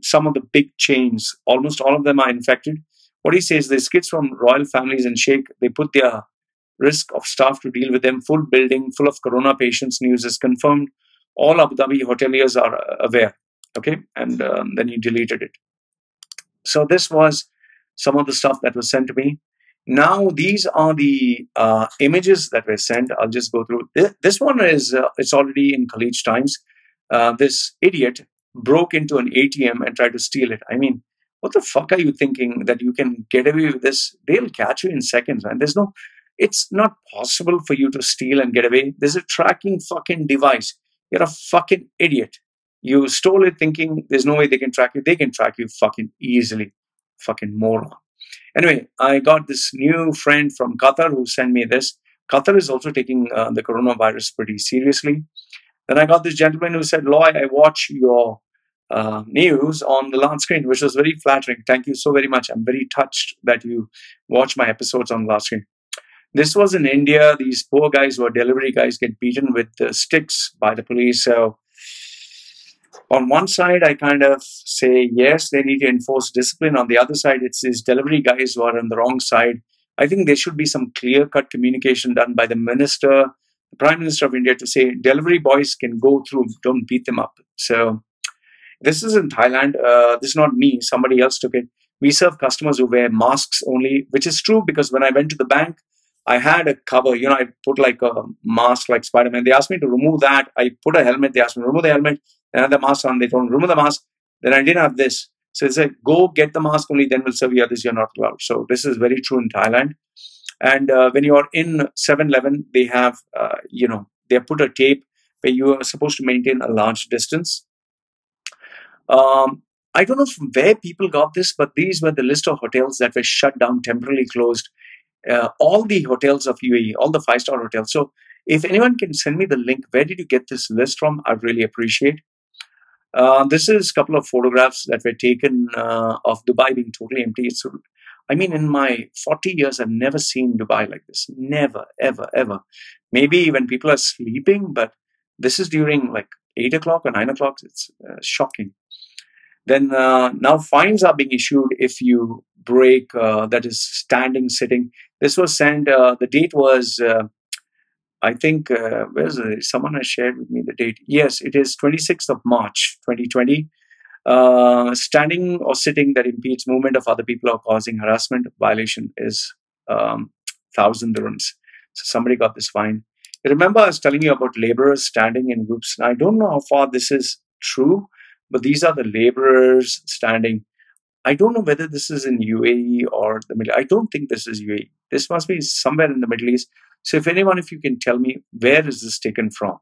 some of the big chains, almost all of them are infected. What he says, these kids from royal families and Sheikh, they put their risk of staff to deal with them. Full building, full of corona patients. News is confirmed. All Abu Dhabi hoteliers are aware. Okay, and then he deleted it. So this was some of the stuff that was sent to me. Now these are the images that were sent. I'll just go through. This one is it's already in Khalij Times. this idiot broke into an ATM and tried to steal it. I mean, what the fuck are you thinking that you can get away with this? They'll catch you in seconds, man. It's not possible for you to steal and get away. There's a tracking fucking device. You're a fucking idiot. You stole it thinking there's no way they can track you. They can track you fucking easily. Fucking moron. Anyway, I got this new friend from Qatar who sent me this. Qatar is also taking the coronavirus pretty seriously. Then I got this gentleman who said, Loy, I watch your news on the large screen, which was very flattering. Thank you so very much. I'm very touched that you watch my episodes on the large screen. This was in India. These poor guys who are delivery guys get beaten with sticks by the police. So on one side, I kind of say, yes, they need to enforce discipline. On the other side, it's these delivery guys who are on the wrong side. I think there should be some clear-cut communication done by the minister, the Prime Minister of India, to say delivery boys can go through, don't beat them up. So this is in Thailand. This is not me. Somebody else took it. We serve customers who wear masks only, which is true because when I went to the bank, I had a cover. You know, I put like a mask like Spider-Man. They asked me to remove that. I put a helmet. They asked me to remove the helmet. Then I had the mask on. They told me to remove the mask. Then I didn't have this. So they said, go get the mask only, then we'll serve you others. You're not allowed. So this is very true in Thailand. And when you're in 7-Eleven, they have, they put a tape where you are supposed to maintain a large distance. I don't know from where people got this, but these were the list of hotels that were shut down, temporarily closed. All the hotels of UAE, all the 5-star hotels. So if anyone can send me the link, where did you get this list from? I'd really appreciate. This is a couple of photographs that were taken of Dubai being totally empty. I mean, in my 40 years, I've never seen Dubai like this. Never, ever, ever. Maybe when people are sleeping, but this is during like 8 o'clock or 9 o'clock. It's shocking. Then now fines are being issued if you break, that is standing, sitting. This was sent, the date was, I think, where's it? Someone has shared with me the date. Yes, it is 26th of March, 2020. Standing or sitting that impedes movement of other people or causing harassment violation is 1,000 dirhams. So somebody got this fine. Remember I was telling you about laborers standing in groups. Now, I don't know how far this is true, but these are the laborers standing. I don't know whether this is in UAE or the Middle East. I don't think this is UAE. This must be somewhere in the Middle East. So if you can tell me, where is this taken from?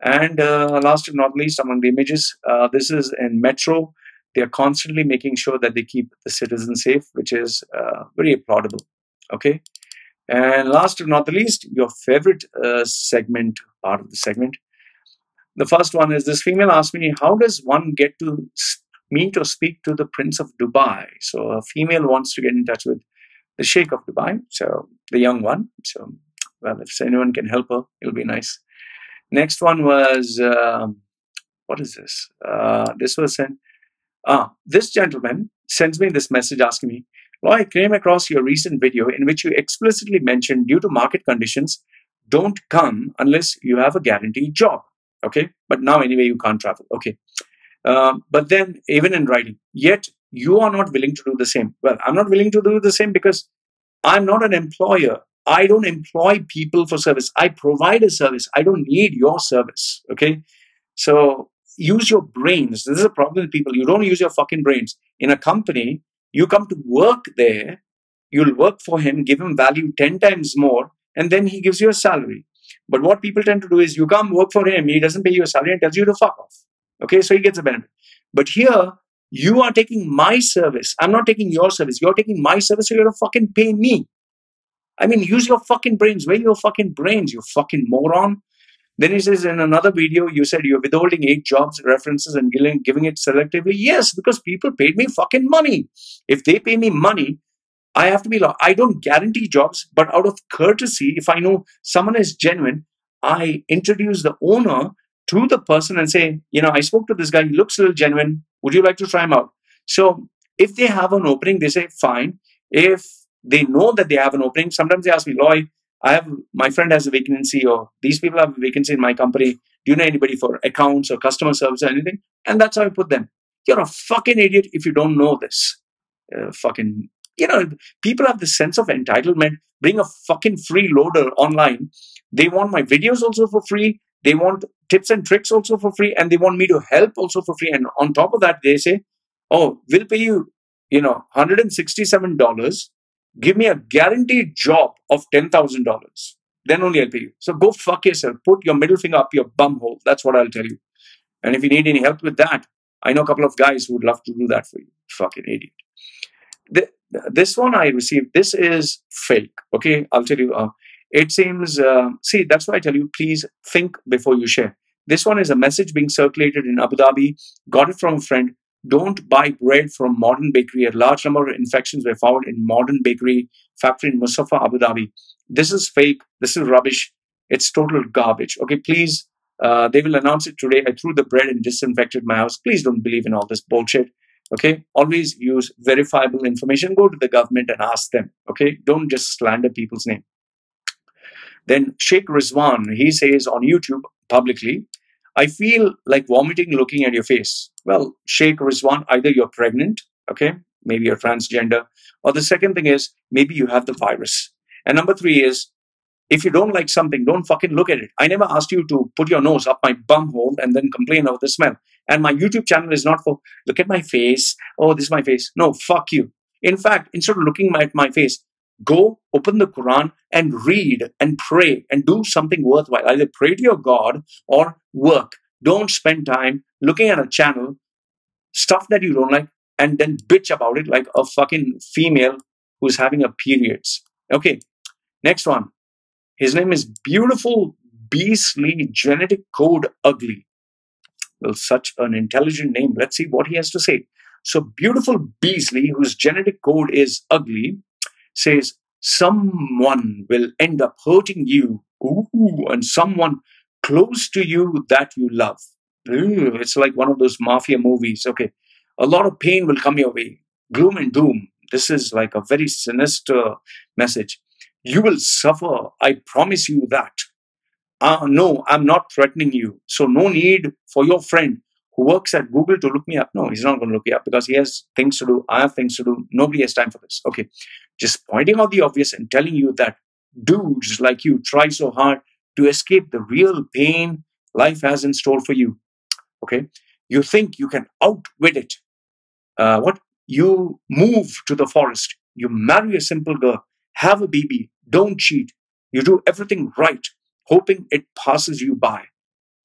And last but not least, among the images, this is in Metro. They are constantly making sure that they keep the citizens safe, which is very applaudable. Okay. And last but not the least, your favorite part of the segment. The first one is this female asked me, how does one get to meet or speak to the Prince of Dubai? So a female wants to get in touch with the Sheikh of Dubai, so the young one. So, well, if anyone can help her, it'll be nice. Next one was, what is this? This was sent. This gentleman sends me this message asking me, Loy, I came across your recent video in which you explicitly mentioned due to market conditions, don't come unless you have a guaranteed job. Okay. But now anyway, you can't travel. Okay. But then even in writing, yet you are not willing to do the same. Well, I'm not willing to do the same because I'm not an employer. I don't employ people for service. I provide a service. I don't need your service. Okay. So use your brains. This is a problem with people. You don't use your fucking brains. In a company, you come to work there, you'll work for him, give him value 10 times more, and then he gives you a salary. But what people tend to do is you come work for him, he doesn't pay you a salary and tells you to fuck off. Okay, so he gets a benefit. But here, you are taking my service. I'm not taking your service. You're taking my service, so you're going to fucking pay me. I mean, use your fucking brains. Where are your fucking brains, you fucking moron? Then he says in another video, you said you're withholding 8 jobs references and giving it selectively. Yes, because people paid me fucking money. If they pay me money, I have to be I don't guarantee jobs, but out of courtesy, if I know someone is genuine, I introduce the owner to the person and say, I spoke to this guy, he looks a little genuine. Would you like to try him out? So if they have an opening, they say, fine. If they know that they have an opening, sometimes they ask me, Loy, my friend has a vacancy, or these people have a vacancy in my company. Do you know anybody for accounts or customer service or anything? And that's how I put them. You're a fucking idiot if you don't know this. People have this sense of entitlement. Bring a fucking freeloader online. They want my videos also for free. They want tips and tricks also for free, and they want me to help also for free. And on top of that, they say, oh, we'll pay you, $167. Give me a guaranteed job of $10,000. Then only I'll pay you. So go fuck yourself. Put your middle finger up your bum hole. That's what I'll tell you. And if you need any help with that, I know a couple of guys who would love to do that for you. Fucking idiot. This one I received, this is fake. Okay, I'll tell you. It seems, see, that's why I tell you, please think before you share. This one is a message being circulated in Abu Dhabi. Got it from a friend. Don't buy bread from Modern Bakery. A large number of infections were found in Modern Bakery factory in Musafa, Abu Dhabi. This is fake. This is rubbish. It's total garbage. Okay, please. They will announce it today. I threw the bread and disinfected my house. Please don't believe in all this bullshit. Okay, always use verifiable information. Go to the government and ask them. Okay, don't just slander people's name. Then Sheikh Rizwan, he says on YouTube publicly, I feel like vomiting looking at your face. Well, Sheikh Rizwan, either you're pregnant, okay, maybe you're transgender, or the second thing is maybe you have the virus. And number three is, if you don't like something, don't fucking look at it. I never asked you to put your nose up my bum hole and then complain of the smell. And my YouTube channel is not for, look at my face. Oh, this is my face. No, fuck you. In fact, instead of looking at my face, go open the Quran and read and pray and do something worthwhile. Either pray to your God or work. Don't spend time looking at a channel, stuff that you don't like, and then bitch about it like a fucking female who's having a periods. Okay, next one. His name is Beautiful Beastly Genetic Code Ugly. Well, such an intelligent name. Let's see what he has to say. So Beautiful Beastly, whose genetic code is ugly, says, someone will end up hurting you. Ooh, and someone close to you that you love. Ooh, it's like one of those mafia movies. Okay. A lot of pain will come your way. Gloom and doom. This is like a very sinister message. You will suffer. I promise you that. No, I'm not threatening you. So no need for your friend who works at Google to look me up. No, he's not going to look me up because he has things to do. I have things to do. Nobody has time for this. Okay. Just pointing out the obvious and telling you that dudes like you try so hard to escape the real pain life has in store for you. Okay. You think you can outwit it. What? You move to the forest. You marry a simple girl. Have a baby. Don't cheat. You do everything right, hoping it passes you by,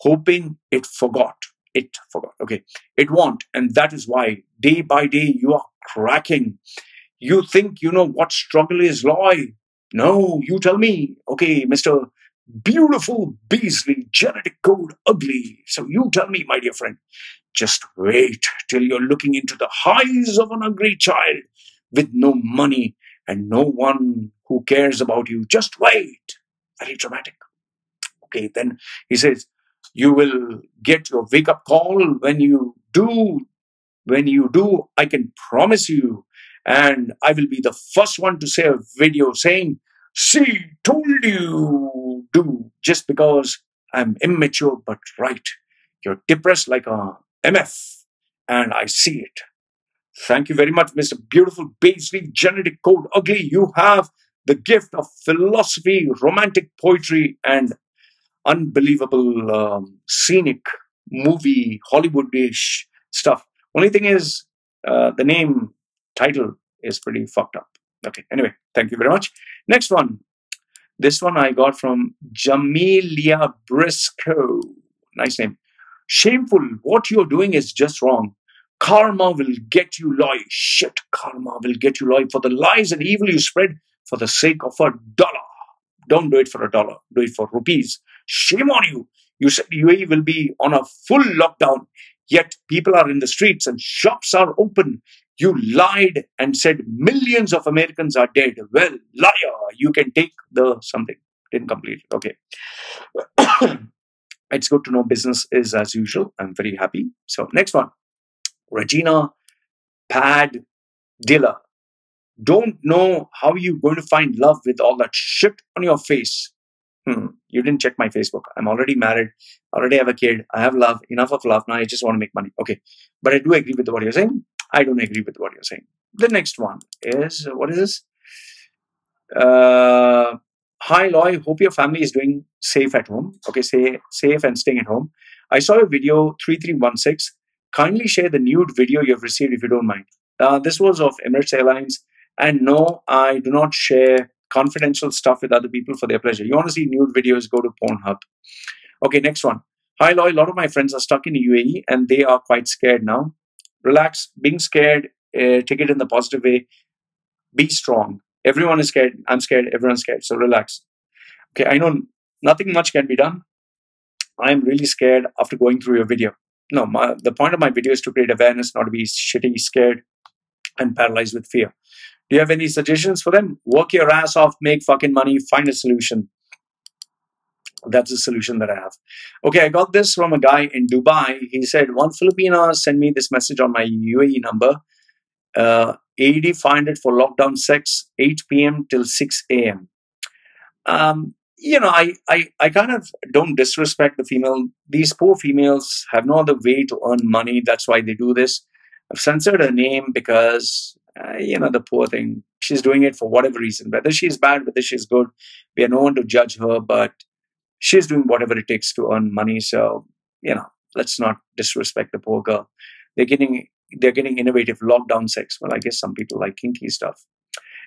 hoping it forgot. It forgot. Okay. It won't. And that is why day by day you are cracking. You think you know what struggle is, Loy? No, you tell me. Okay, Mr. Beautiful Beastly Genetic Code Ugly. So you tell me, my dear friend. Just wait till you're looking into the eyes of an hungry child with no money and no one who cares about you. Just wait. Very dramatic. Okay, then he says, you will get your wake-up call when you do. When you do, I can promise you, and I will be the first one to say a video saying, see, told you, do, just because I'm immature but right. You're depressed like a MF, and I see it. Thank you very much, Mr. Beautiful Beastly Genetic Code Ugly. You have the gift of philosophy, romantic poetry, and unbelievable scenic movie, Hollywood-ish stuff. Only thing is, the name title is pretty fucked up. Okay, anyway, thank you very much. Next one. This one I got from Jamelia Briscoe. Nice name. Shameful. What you're doing is just wrong. Karma will get you, Loy. Shit, karma will get you, Loy, for the lies and evil you spread for the sake of $1. Don't do it for $1. Do it for rupees. Shame on you. You said UAE will be on a full lockdown, yet people are in the streets and shops are open. You lied and said millions of Americans are dead. Well, liar. You can take the something. Didn't complete it. Okay. It's good to know business is as usual. I'm very happy. So next one. Regina Padilla. Don't know how you're going to find love with all that shit on your face. You didn't check my Facebook. I'm already married. Already have a kid. I have love. Enough of love. Now I just want to make money. Okay. But I do agree with what you're saying. I don't agree with what you're saying. The next one is, what is this? Hi, Loy. Hope your family is doing safe at home. Okay, say safe and staying at home. I saw your video 3316. Kindly share the nude video you have received if you don't mind. This was of Emirates Airlines. And no, I do not share confidential stuff with other people for their pleasure. You want to see nude videos, go to Pornhub. Okay, next one. Hi, Loy. A lot of my friends are stuck in the UAE and they are quite scared now. Relax. Being scared, take it in the positive way. Be strong. Everyone is scared. I'm scared. Everyone's scared. So relax. Okay, I know nothing much can be done. I'm really scared after going through your video. No, the point of my video is to create awareness, not to be shitty, scared, and paralyzed with fear. Do you have any suggestions for them? Work your ass off, make fucking money, find a solution. That's the solution that I have. Okay, I got this from a guy in Dubai. He said, one Filipina sent me this message on my UAE number. AD 500 for lockdown sex, 8 p.m. till 6 a.m. You know, I kind of don't disrespect the female. These poor females have no other way to earn money. That's why they do this. I've censored her name because, you know, the poor thing. She's doing it for whatever reason. Whether she's bad, whether she's good, we are no one to judge her. But she's doing whatever it takes to earn money. So, you know, let's not disrespect the poor girl. They're getting innovative lockdown sex. Well, I guess some people like kinky stuff.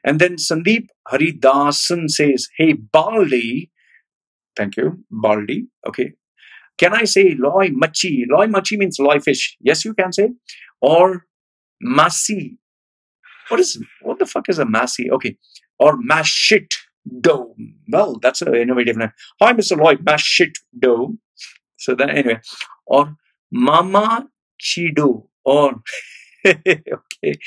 And then Sandeep Haridasan says, hey, Baldi. Thank you, Baldi. Okay. Can I say Loy Machi? Loy Machi means loy fish. Yes, you can say. Or Masi. What the fuck is a Masi? Okay. Or Mashit dough. Well, that's an innovative name. Hi, Mr. Loy, Mashit dough. So then anyway. Or Mama Chido. Or okay.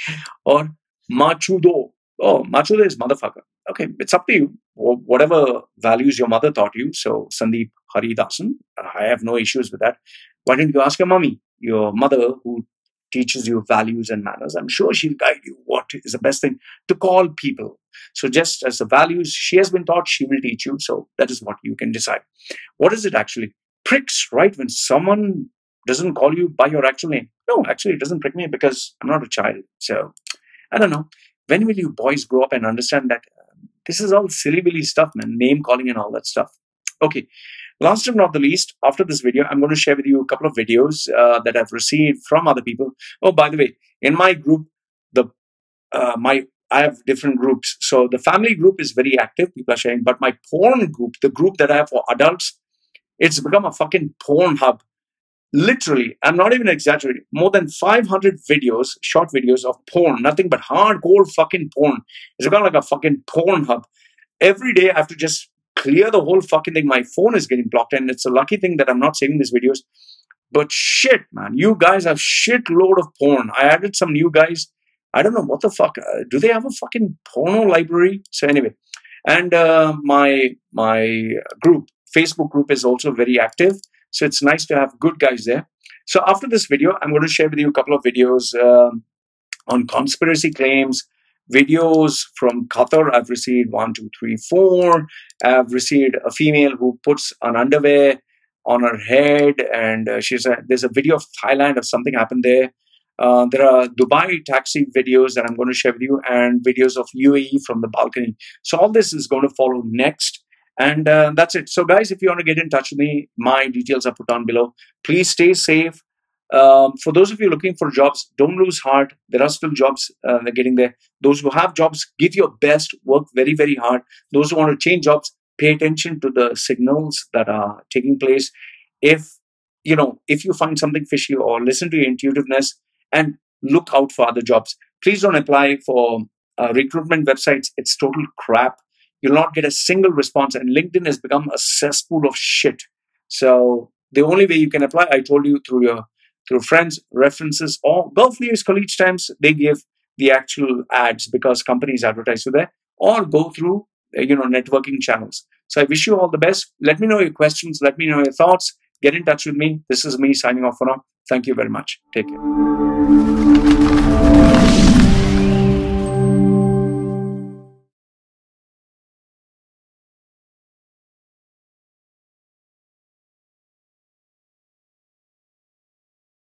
Or Machudo. Oh, Machudo is motherfucker. Okay, it's up to you. Whatever values your mother taught you. So, Sandeep Haridasan, I have no issues with that. Why don't you ask your mummy, your mother who teaches you values and manners? I'm sure she'll guide you what is the best thing to call people. So, just as the values she has been taught, she will teach you. So, that is what you can decide. What is it actually? Pricks, right? When someone doesn't call you by your actual name. No, actually, it doesn't prick me because I'm not a child. So, I don't know. When will you boys grow up and understand that this is all silly-billy stuff, man, name calling and all that stuff. Okay, last but not the least, after this video, I'm going to share with you a couple of videos that I've received from other people. Oh, by the way, in my group, I have different groups. So the family group is very active, people are sharing, but my porn group, the group that I have for adults, it's become a fucking porn hub. Literally, I'm not even exaggerating, more than 500 videos, short videos of porn, nothing but hardcore fucking porn. It's become like a fucking porn hub. Every day I have to just clear the whole fucking thing. My phone is getting blocked, and it's a lucky thing that I'm not saving these videos. But shit, man, you guys have shit load of porn. I added some new guys. I don't know what the fuck. Do they have a fucking porno library? So anyway, and my group, Facebook group is also very active. So it's nice to have good guys there. So after this video, I'm going to share with you a couple of videos on conspiracy claims, videos from Qatar. I've received 1, 2, 3, 4. I've received a female who puts an underwear on her head, and there's a video of Thailand of something happened there. There are Dubai taxi videos that I'm going to share with you, and videos of UAE from the balcony. So all this is going to follow next. And that's it. So guys, if you want to get in touch with me, my details are put on below. Please stay safe. For those of you looking for jobs, don't lose heart. There are still jobs they're getting there. Those who have jobs, give your best, work very, very hard. Those who want to change jobs, pay attention to the signals that are taking place. If you find something fishy, or listen to your intuitiveness and look out for other jobs. Please don't apply for recruitment websites. It's total crap. You'll not get a single response, and LinkedIn has become a cesspool of shit. So the only way you can apply, I told you, through friends, references, or Gulf News College Times. They give the actual ads because companies advertise to there, or go through networking channels. So I wish you all the best. Let me know your questions. Let me know your thoughts. Get in touch with me. This is me signing off for now. Thank you very much. Take care.